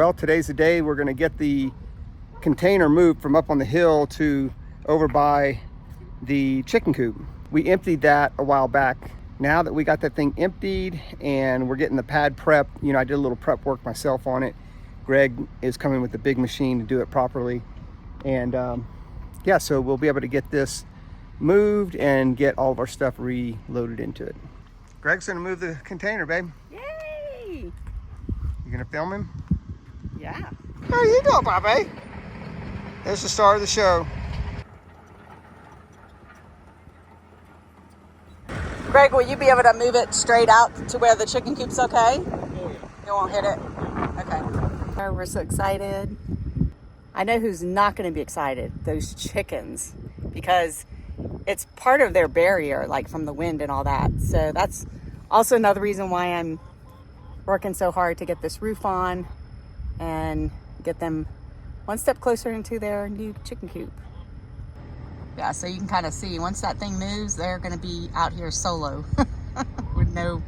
Well, today's the day we're going to get the container moved from up on the hill to over by the chicken coop. We emptied that a while back. Now that we got that thing emptied and we're getting the pad prep, you know, I did a little prep work myself on it. Greg is coming with the big machine to do it properly. And yeah, so we'll be able to get this moved and get all of our stuff reloaded into it. Greg's gonna move the container, babe. Yay! You gonna film him? Yeah. There you go, Bobby. There's the star of the show. Greg, will you be able to move it straight out to where the chicken coop's okay? Oh, yeah. You won't hit it? Okay. We're so excited. I know who's not going to be excited, those chickens, because it's part of their barrier, like from the wind and all that. So that's also another reason why I'm working so hard to get this roof on and get them one step closer into their new chicken coop. Yeah, so you can kind of see once that thing moves, they're going to be out here solo with no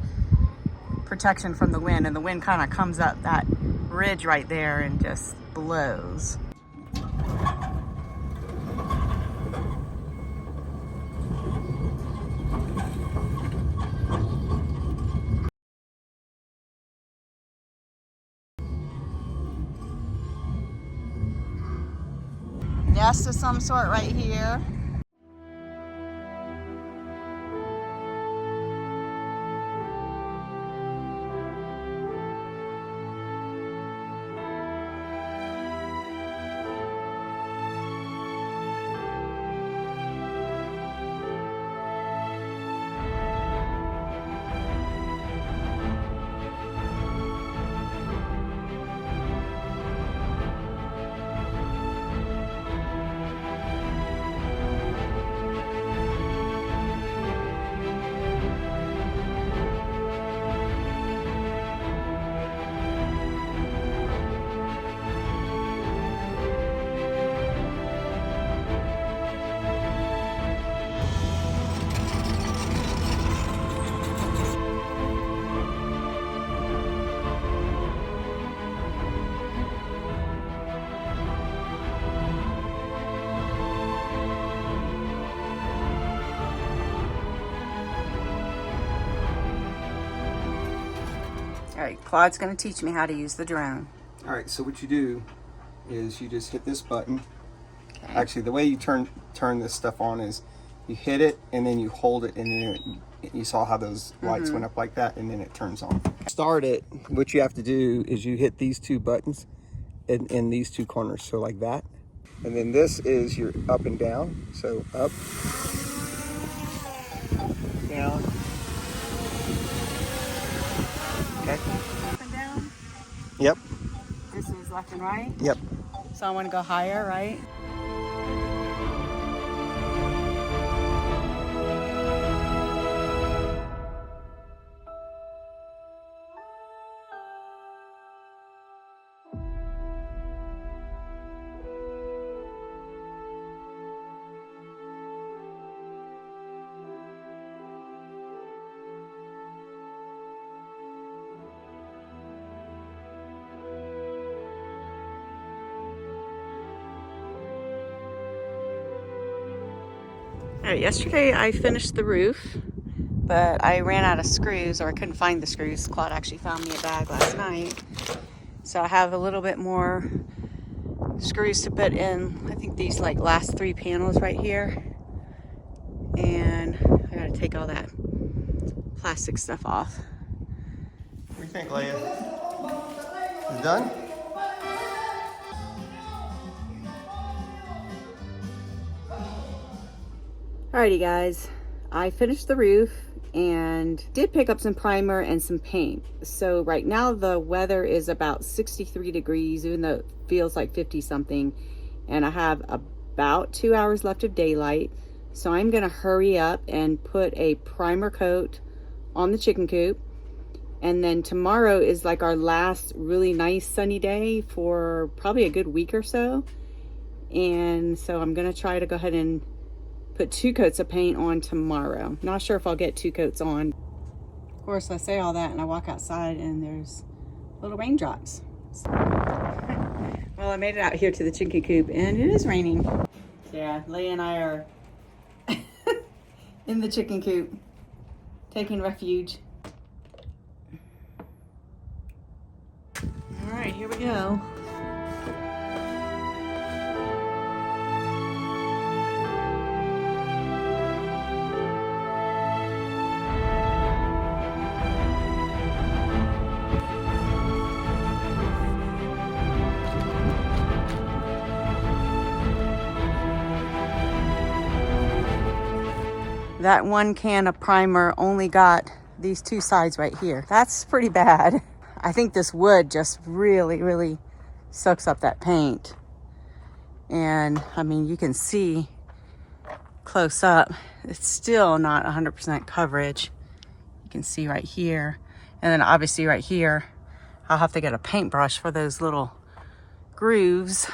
protection from the wind. And the wind kind of comes up that ridge right there and just blows. Nest of some sort right here. All right, Claude's going to teach me how to use the drone. All right, so what you do is you just hit this button. Okay. Actually, the way you turn this stuff on is you hit it and then you hold it, and then you saw how those lights went up like that, and then it turns on. Start it. What you have to do is you hit these two buttons in these two corners, so like that. And then this is your up and down. So up, down. Okay. Up and down? Yep. This is left and right? Yep. So I want to go higher, right? All right, yesterday I finished the roof, but I ran out of screws, or I couldn't find the screws. Claude actually found me a bag last night. So I have a little bit more screws to put in, I think these like last 3 panels right here. And I gotta take all that plastic stuff off. What do you think, Leia? Is it done? Alrighty guys, I finished the roof and did pick up some primer and some paint. So right now the weather is about 63 degrees, even though it feels like 50 something. And I have about 2 hours left of daylight. So I'm gonna hurry up and put a primer coat on the chicken coop. And then tomorrow is like our last really nice sunny day for probably a good week or so. And so I'm gonna try to go ahead and put 2 coats of paint on tomorrow. Not sure if I'll get 2 coats on. Of course, I say all that and I walk outside and there's little raindrops. So. I made it out here to the chicken coop and it is raining. Yeah, Leah and I are in the chicken coop, taking refuge. All right, here we go. That one can of primer only got these two sides right here. That's pretty bad. I think this wood just really soaks up that paint. And I mean, you can see close up, it's still not 100% coverage. You can see right here. And then obviously right here, I'll have to get a paintbrush for those little grooves.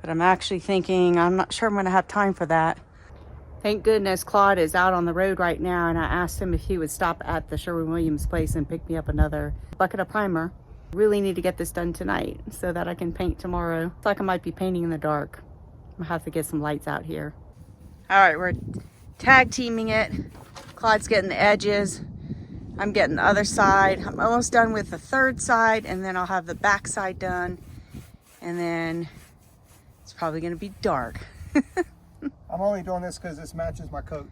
But I'm actually thinking, I'm not sure I'm gonna have time for that. Thank goodness Claude is out on the road right now, and I asked him if he would stop at the Sherwin-Williams place and pick me up another bucket of primer. Really need to get this done tonight so that I can paint tomorrow. It's like I might be painting in the dark. I'll have to get some lights out here. All right, we're tag teaming it. Claude's getting the edges. I'm getting the other side. I'm almost done with the third side, and then I'll have the back side done. And then it's probably gonna be dark. I'm only doing this because this matches my coat.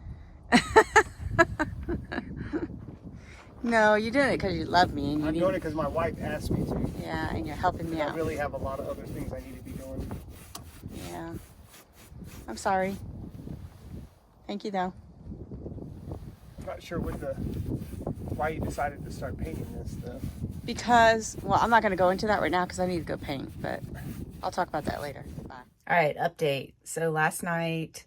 No, you're doing it because you love me. And I'm doing it because my wife asked me to. Yeah, and you're helping me out. I really have a lot of other things I need to be doing. Yeah. I'm sorry. Thank you, though. I'm not sure why you decided to start painting this, though. Because, well, I'm not going to go into that right now because I need to go paint, but I'll talk about that later. Bye. All right, update. So last night,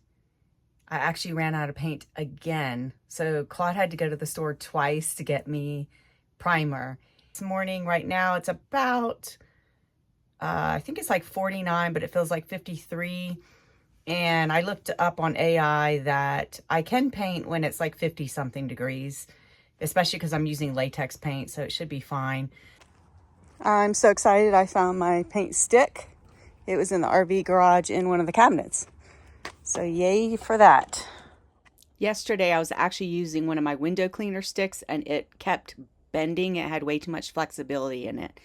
I actually ran out of paint again. So Claude had to go to the store twice to get me primer. This morning, right now, it's about, I think it's like 49, but it feels like 53. And I looked up on AI that I can paint when it's like 50 something degrees, especially because I'm using latex paint, so it should be fine. I'm so excited I found my paint stick. It was in the RV garage in one of the cabinets. So yay for that. Yesterday I was actually using one of my window cleaner sticks and it kept bending. It had way too much flexibility in it.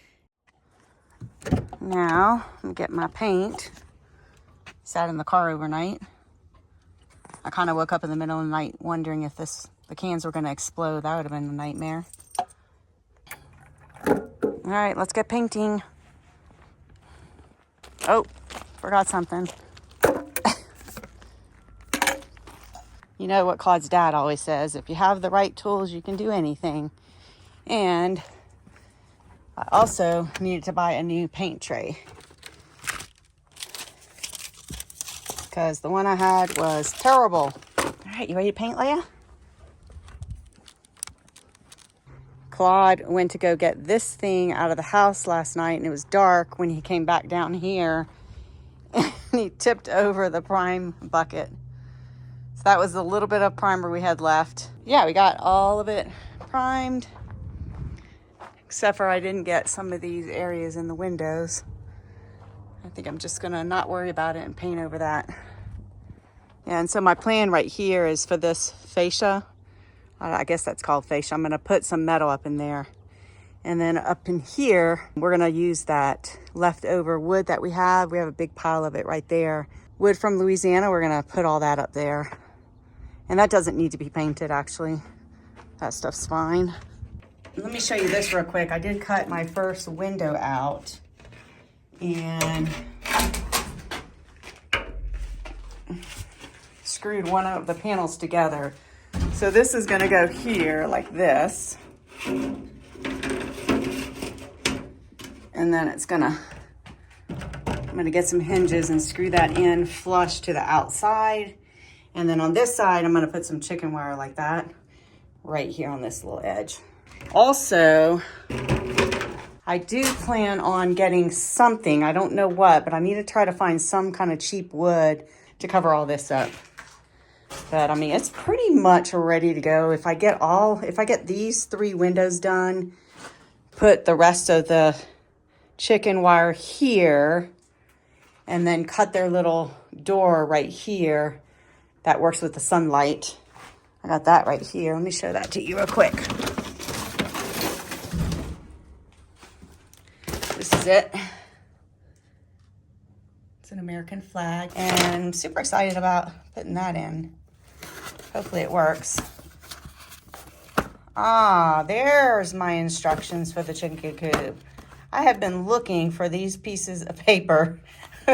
Now I'm getting my paint. Sat in the car overnight. I kind of woke up in the middle of the night wondering if the cans were going to explode. That would have been a nightmare. All right, let's get painting. Oh, forgot something. You know what Claude's dad always says, if you have the right tools, you can do anything. And I also needed to buy a new paint tray, because the one I had was terrible. All right, you ready to paint, Leia? Claude went to go get this thing out of the house last night, and it was dark when he came back down here, and he tipped over the prime bucket. So that was a little bit of primer we had left. Yeah, we got all of it primed, except for I didn't get some of these areas in the windows. I think I'm just gonna not worry about it and paint over that. Yeah, and so my plan right here is for this fascia, I guess that's called fascia, I'm gonna put some metal up in there. And then up in here, we're gonna use that leftover wood that we have. We have a big pile of it right there. Wood from Louisiana, we're gonna put all that up there. And that doesn't need to be painted, actually. That stuff's fine. Let me show you this real quick. I did cut my first window out. And screwed one of the panels together. So this is gonna go here like this. And then I'm gonna get some hinges and screw that in flush to the outside. And then on this side, I'm gonna put some chicken wire like that right here on this little edge. Also, I do plan on getting something, I don't know what, but I need to try to find some kind of cheap wood to cover all this up. But I mean, it's pretty much ready to go. If I get these 3 windows done, put the rest of the chicken wire here, and then cut their little door right here that works with the sunlight. I got that right here. Let me show that to you real quick. This is it. It's an American flag, and I'm super excited about putting that in. Hopefully it works. Ah, there's my instructions for the chicken coop. I have been looking for these pieces of paper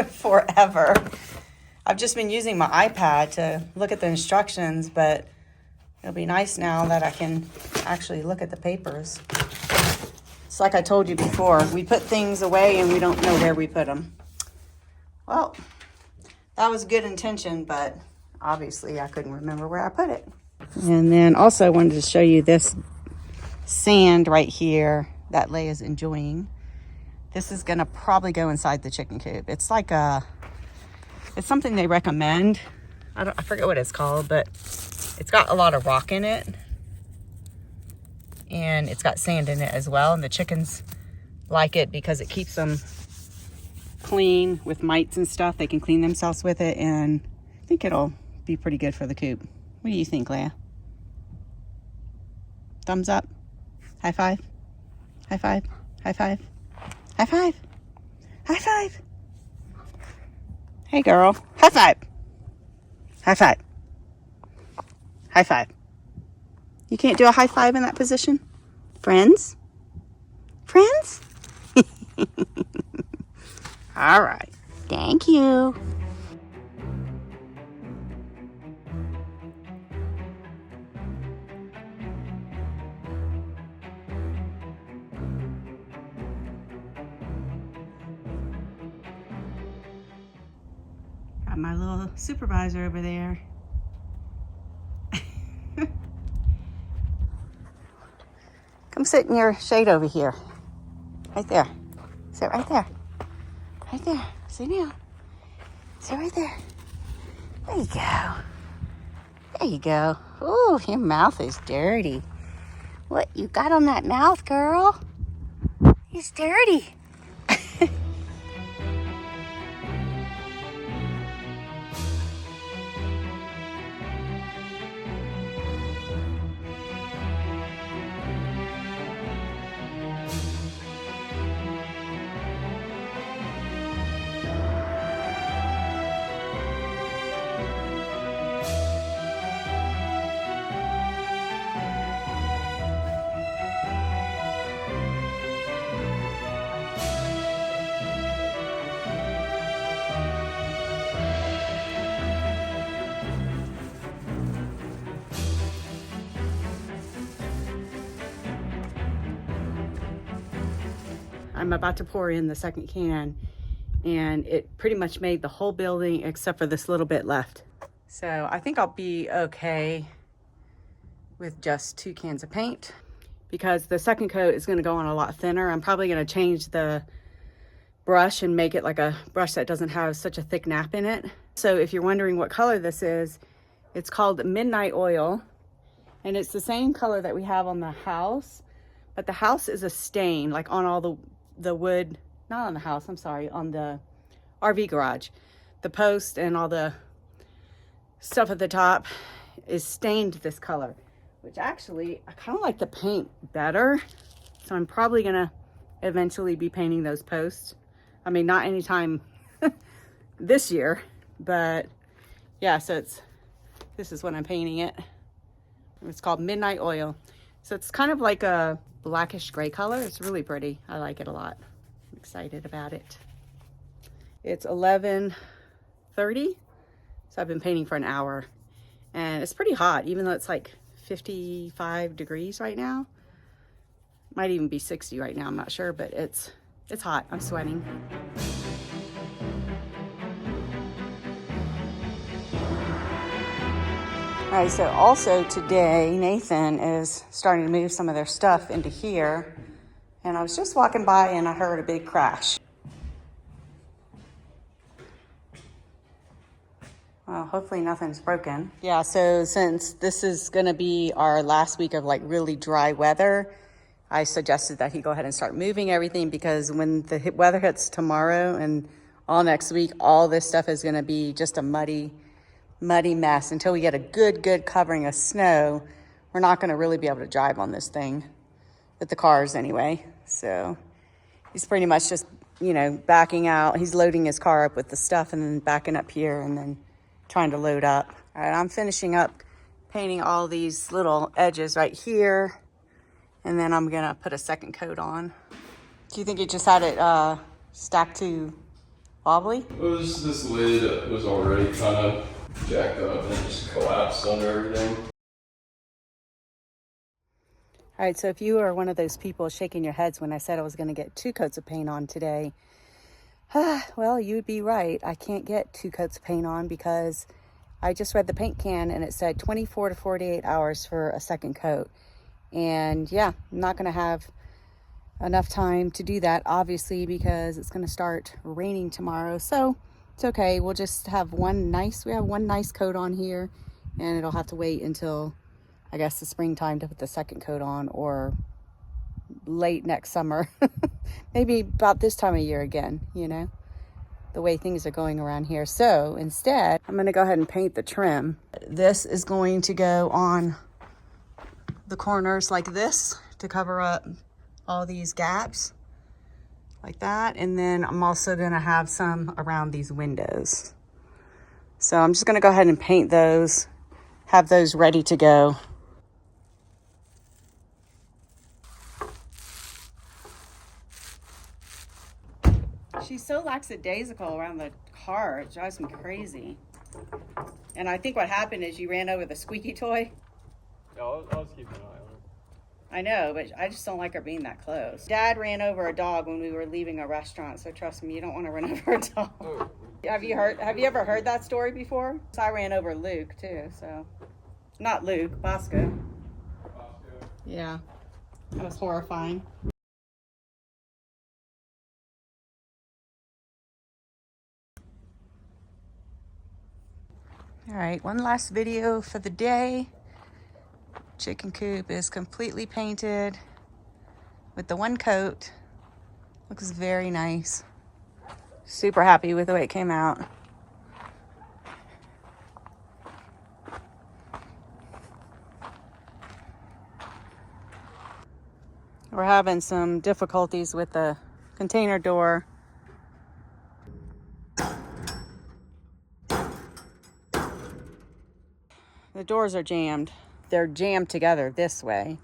forever. I've just been using my iPad to look at the instructions, but it'll be nice now that I can actually look at the papers. It's like I told you before, we put things away and we don't know where we put them. Well, that was a good intention, but obviously I couldn't remember where I put it. And then also I wanted to show you this sand right here that Leia's enjoying. This is gonna probably go inside the chicken coop. It's like it's something they recommend. I forget what it's called, but it's got a lot of rock in it. And it's got sand in it as well. And the chickens like it because it keeps them clean with mites and stuff. They can clean themselves with it. And I think it'll be pretty good for the coop. What do you think, Leia? Thumbs up? High five? High five? High five? High five? High five? Hey, girl. High five. High five. High five. You can't do a high five in that position? Friends? Friends? All right. Thank you. Got my little supervisor over there. Come sit in your shade over here. Right there. Sit right there. Right there. Sit down. Sit right there. There you go. There you go. Ooh, your mouth is dirty. What you got on that mouth, girl? It's dirty. I'm about to pour in the second can, and it pretty much made the whole building except for this little bit left. So I think I'll be okay with just 2 cans of paint because the second coat is going to go on a lot thinner. I'm probably going to change the brush and make it like a brush that doesn't have such a thick nap in it. So if you're wondering what color this is, it's called Midnight Oil, and it's the same color that we have on the house, but the house is a stain, like on all the wood, not on the house, I'm sorry, on the RV garage. The post and all the stuff at the top is stained this color, which actually, I kind of like the paint better. So I'm probably gonna eventually be painting those posts. I mean, not anytime this year, but yeah, so this is when I'm painting it. It's called Midnight Oil. So it's kind of like a blackish gray color. It's really pretty. I like it a lot. I'm excited about it. It's 11:30, so I've been painting for an hour, and it's pretty hot, even though it's like 55 degrees right now. Might even be 60 right now, I'm not sure, but it's hot. I'm sweating. All right, so also today, Nathan is starting to move some of their stuff into here. And I was just walking by and I heard a big crash. Well, hopefully nothing's broken. Yeah, so since this is gonna be our last week of like really dry weather, I suggested that he go ahead and start moving everything, because when the weather hits tomorrow and all next week, all this stuff is gonna be just a muddy mess until we get a good covering of snow. We're not gonna really be able to drive on this thing with the cars anyway. So he's pretty much just, you know, backing out. He's loading his car up with the stuff and then backing up here and then trying to load up. All right, I'm finishing up painting all these little edges right here. And then I'm gonna put a second coat on. Do you think it just had it stacked too wobbly? This lid was already kind of jacked up and it just collapsed under everything. All right, so if you are one of those people shaking your heads when I said I was gonna get 2 coats of paint on today, well, you'd be right. I can't get 2 coats of paint on because I just read the paint can and it said 24 to 48 hours for a second coat. And yeah, I'm not gonna have enough time to do that, obviously, because it's gonna start raining tomorrow. So it's okay, we'll just have we have one nice coat on here, and it'll have to wait until, I guess, the springtime to put the second coat on, or late next summer. Maybe about this time of year again, you know, the way things are going around here. So instead, I'm gonna go ahead and paint the trim. This is going to go on the corners like this to cover up all these gaps like that. And then I'm also gonna have some around these windows. So I'm just gonna go ahead and paint those, have those ready to go. She's so lackadaisical around the car, it drives me crazy. And I think what happened is you ran over the squeaky toy. Yeah, I was keeping an eye on it. I know, but I just don't like her being that close. Dad ran over a dog when we were leaving a restaurant, so trust me, you don't want to run over a dog. Oh. Have you ever heard that story before? So I ran over Luke too, so. Not Luke, Bosco. Yeah, that was horrifying. All right, one last video for the day. Chicken coop is completely painted with the one coat. Looks very nice. Super happy with the way it came out. We're having some difficulties with the container door. The doors are jammed. They're jammed together this way.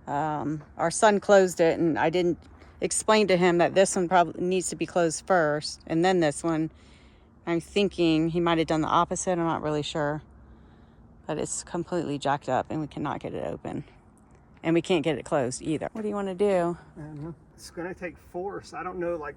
Our son closed it, and I didn't explain to him that this one probably needs to be closed first, and then this one. I'm thinking he might have done the opposite. I'm not really sure. But it's completely jacked up, and we cannot get it open. And we can't get it closed either. What do you want to do? I don't know. It's gonna take force. I don't know, like.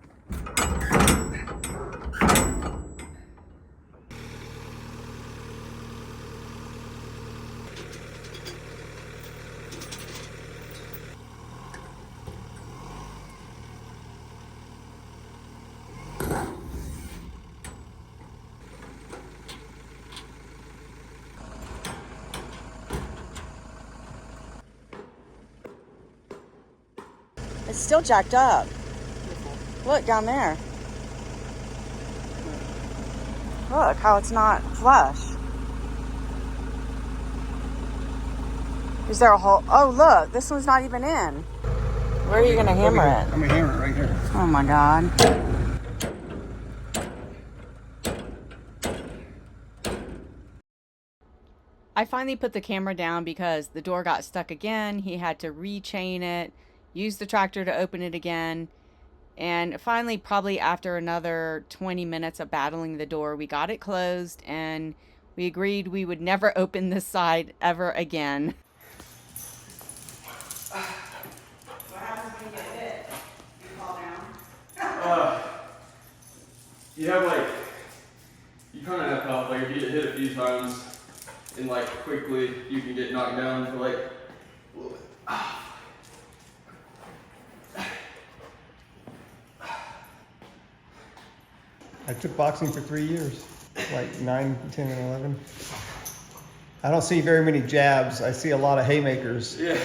It's still jacked up. Look down there. Look how it's not flush. Is there a hole? Oh, look, this one's not even in. Where are you gonna hammer it? I'm gonna hammer it right here. Oh my God. I finally put the camera down because the door got stuck again. He had to rechain it, use the tractor to open it again. And finally, probably after another 20 minutes of battling the door, we got it closed and we agreed we would never open this side ever again. What happens when you get hit? You fall down? You have like, you kind of have health. Like if you get hit a few times and like quickly, you can get knocked down for like a little bit. I took boxing for 3 years, like 9, 10, and 11. I don't see very many jabs. I see a lot of haymakers. Yeah.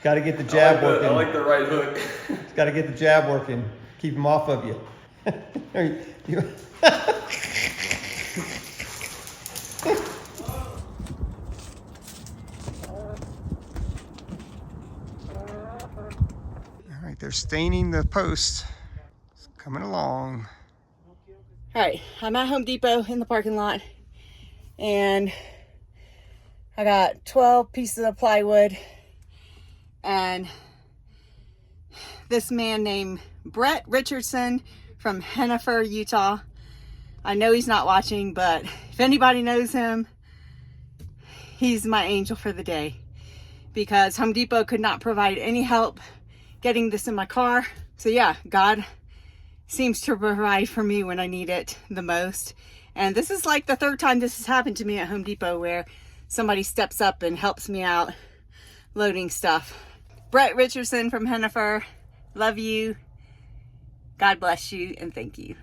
Got to get the jab working. I like the right hook. Got to get the jab working. Keep them off of you. All right, they're staining the post. It's coming along. All right, I'm at Home Depot in the parking lot, and I got 12 pieces of plywood, and this man named Brett Richardson from Hennifer, Utah. I know he's not watching, but if anybody knows him, he's my angel for the day, because Home Depot could not provide any help getting this in my car. So yeah, God seems to provide for me when I need it the most. And this is like the third time this has happened to me at Home Depot, where somebody steps up and helps me out loading stuff. Brett Richardson from Hennifer, love you. God bless you, and thank you.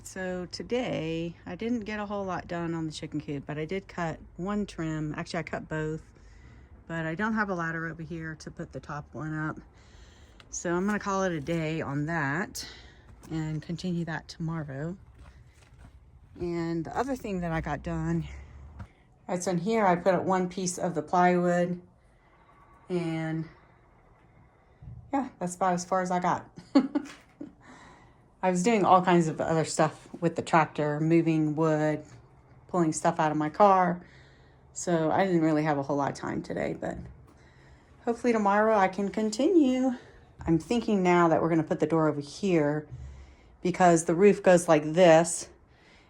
So today I didn't get a whole lot done on the chicken coop, but I did cut one trim. Actually, I cut both, but I don't have a ladder over here to put the top one up. So I'm gonna call it a day on that and continue that tomorrow. And the other thing that I got done, right, so in here I put up one piece of the plywood, and yeah, that's about as far as I got. I was doing all kinds of other stuff with the tractor, moving wood, pulling stuff out of my car. So I didn't really have a whole lot of time today, but hopefully tomorrow I can continue. I'm thinking now that we're gonna put the door over here, because the roof goes like this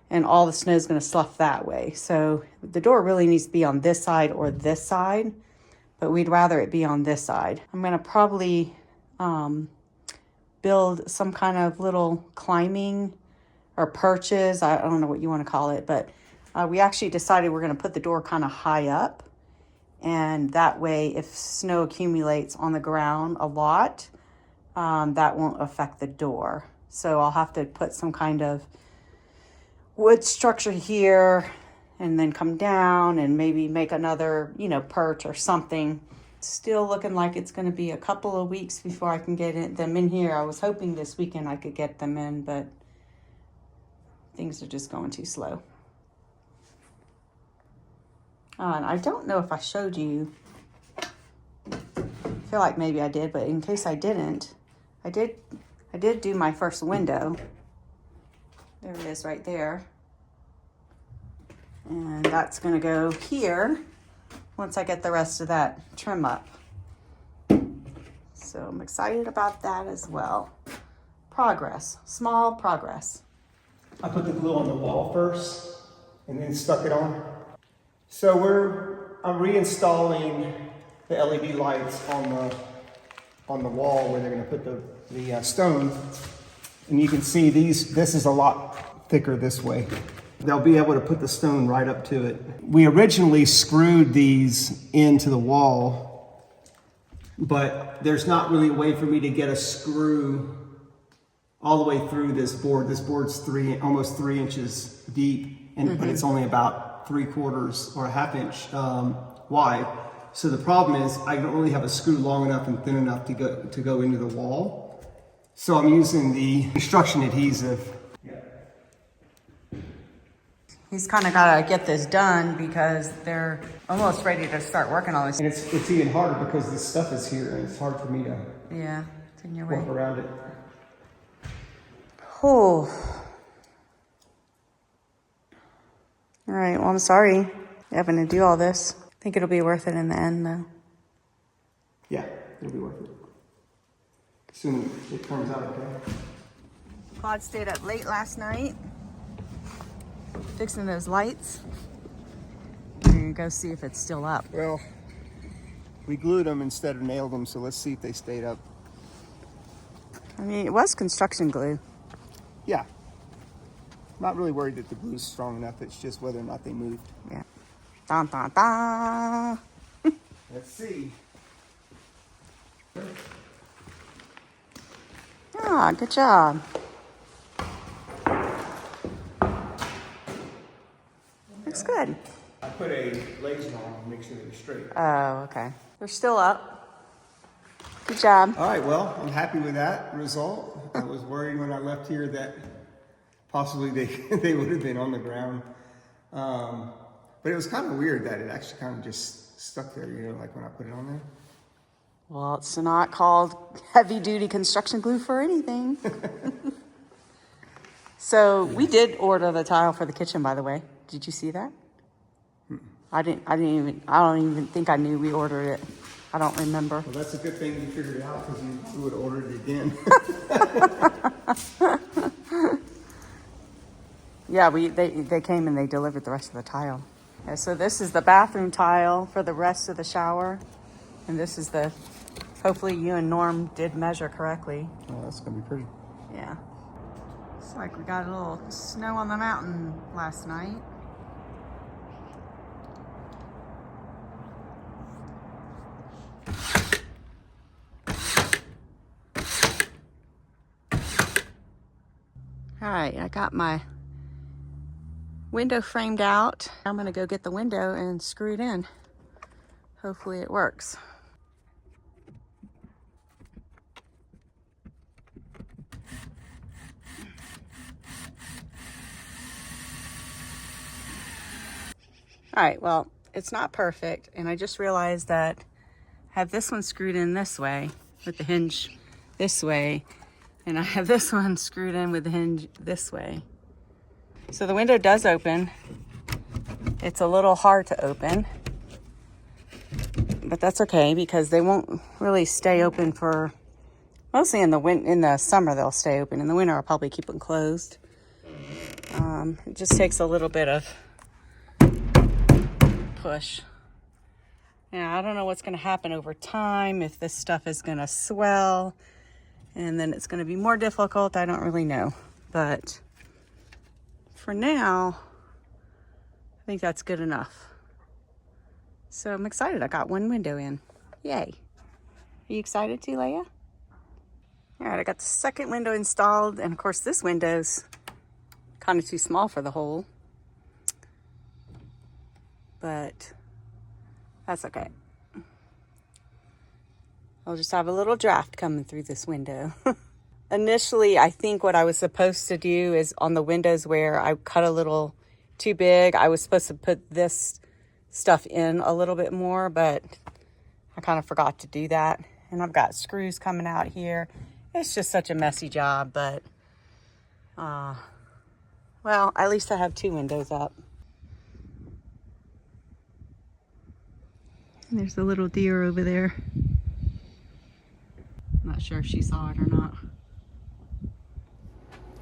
and all the snow is gonna slough that way. So the door really needs to be on this side or this side, but we'd rather it be on this side. I'm gonna probably, build some kind of little climbing or perches. I don't know what you want to call it, but we actually decided we're going to put the door kind of high up. And that way, if snow accumulates on the ground a lot, that won't affect the door. So I'll have to put some kind of wood structure here and then come down and maybe make another, perch or something. Still looking like it's going to be a couple of weeks before I can get them in here. I was hoping this weekend I could get them in, but things are just going too slow. And I don't know if I showed you. I feel like maybe I did, but in case I didn't, I did do my first window. There it is right there. And that's going to go here once I get the rest of that trim up. So I'm excited about that as well. Progress, small progress. I put the glue on the wall first and then stuck it on. So I'm reinstalling the LED lights on the wall where they're going to put the stone. And you can see this is a lot thicker this way. They'll be able to put the stone right up to it. We originally screwed these into the wall, but there's not really a way for me to get a screw all the way through this board. This board's almost 3 inches deep, but it's only about 3/4 or a half inch wide. So the problem is I don't really have a screw long enough and thin enough to go into the wall. So I'm using the construction adhesive. He's kind of got to get this done because they're almost ready to start working on this. And it's even harder because this stuff is here and it's hard for me to it's in your way. work around it. Oh. All right, well, I'm sorry having to do all this. I think it'll be worth it in the end, though. Yeah, it'll be worth it. Assuming it comes out okay. Claude stayed up late last night fixing those lights. We're gonna go see if it's still up. Well, we glued them instead of nailed them, so let's see if they stayed up. I mean, it was construction glue. Yeah. Not really worried that the glue's strong enough. It's just whether or not they moved. Yeah. Dun, dun, dun. Let's see. Ah, good job. Looks good. I put a laser on to make sure they're straight. Oh, okay. They're still up. Good job. All right, well, I'm happy with that result. I was worried when I left here that possibly they would have been on the ground. But it was kind of weird that it actually kind of just stuck there, you know, like when I put it on there. Well, it's not called heavy-duty construction glue for anything. So we did order the tile for the kitchen, by the way. Did you see that? I don't even think I knew we ordered it. I don't remember. Well, that's a good thing you figured it out because you would have ordered it again. Yeah, they came and they delivered the rest of the tile. Yeah, so this is the bathroom tile for the rest of the shower. And this is the, hopefully you and Norm did measure correctly. Oh, that's going to be pretty. Yeah. Looks like we got a little snow on the mountain last night. All right, I got my window framed out. I'm gonna go get the window and screw it in. Hopefully it works. All right, well, it's not perfect, and I just realized that I have this one screwed in this way with the hinge this way, and I have this one screwed in with the hinge this way. So the window does open. It's a little hard to open, but that's okay because they won't really stay open for, mostly in the summer they'll stay open. In the winter I'll probably keep them closed. It just takes a little bit of push. Yeah, I don't know what's going to happen over time, if this stuff is going to swell and then it's going to be more difficult. I don't really know, but for now I think that's good enough. So I'm excited. I got one window in. Yay. Are you excited too, Leia? All right, I got the second window installed, and of course this window's kind of too small for the hole, but that's okay. I'll just have a little draft coming through this window. Initially, I think what I was supposed to do is on the windows where I cut a little too big, I was supposed to put this stuff in a little bit more, but I kind of forgot to do that. And I've got screws coming out here. It's just such a messy job, but well, at least I have two windows up. And there's a little deer over there. I'm not sure if she saw it or not.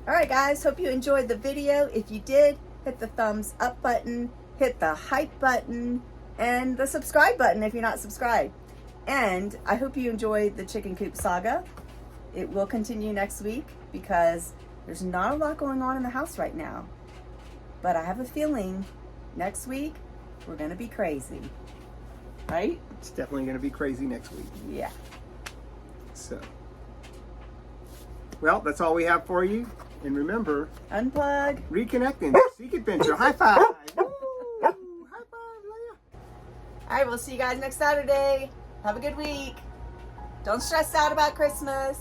All right, guys, hope you enjoyed the video. If you did, hit the thumbs up button, hit the hype button, and the subscribe button if you're not subscribed. And I hope you enjoyed the chicken coop saga. It will continue next week because there's not a lot going on in the house right now. But I have a feeling next week we're gonna be crazy, right? It's definitely going to be crazy next week. Yeah. So, well, that's all we have for you. And remember, Unplug. reconnecting, seek adventure, high five. Woo! High five, Leia. All right, we'll see you guys next Saturday. Have a good week. Don't stress out about Christmas.